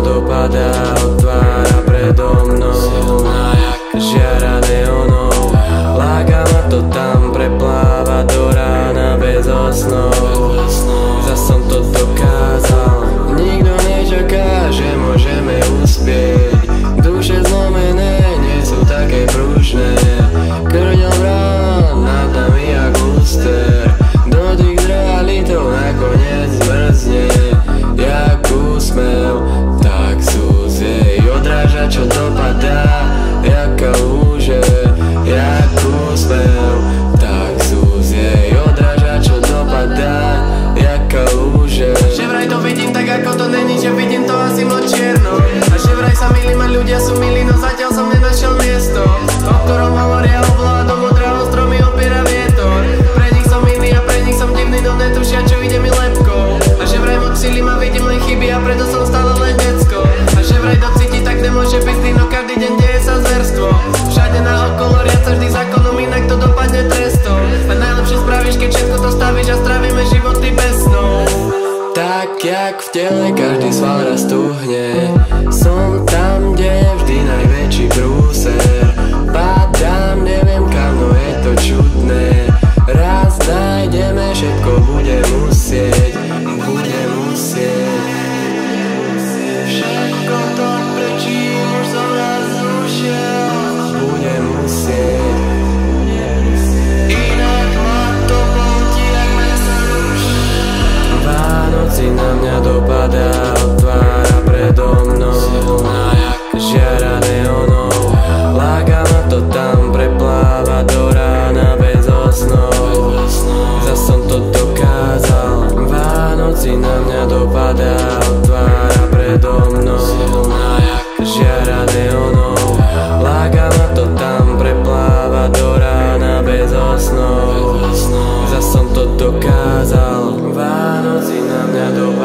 dopadá, otvára predo mnou žiara neonov. Láka ma to tam, prepláva do rána bez osnov. Zas som to dokázal. Nikto nečaká, že môžeme uspieť. Duše zlomené nie sú také pružné. Krdeľ vrán nad nami jak luster. Dotyk s realitou nakoniec zmrzne. Jak úsmev, tak súz jej odráža, čo dopadá. Jaká lúže, jak úsmev, tak súz jej odráža, čo dopadá. Jaká lúže. Že vraj to vidím tak ako to není, že vidím to asi moc čierno. A že vraj sa milím a ľudia sú milí, no zatiaľ som nenašiel miesto, o ktorom hovoria o vládom, modrého stromy opiera vietor. Pre nich som iný a pre nich som divný, no netušia čo ide mi lepkou. A že vraj moc silím a vidím len chyby a preto som stále len decko. A že vraj docítiť tak nemôže byť vždy, no každý deň deje sa zverstvo. Všade naokolo riaca vždy zákonom, inak to dopadne trestom. A najlepšie spravíš, keď všetko to stavíš a strávime životy bez snov. Tak jak v tele každý sval raz tuhne, som tam, kde je vždy najväčší prúser. Padám, neviem kam, no je to čudné. Raz nájdeme, všetko bude musieť. Všetko to prečím, už som raz ušiel. Bude musieť. Inak ma to bolí, jak mesa duš. Vánoci na mňa dopadá, otvára predo mnou žiara neonov. Láka ma to tam, prepláva do rána bez osnov. Zas som to dokázal. Vánoci na mňa dopadá, otvára predo mnou žiara neonov. Láka ma to tam, prepláva do rána bez osnov. Zas som to dokázal. Vánoci na mňa dopadá.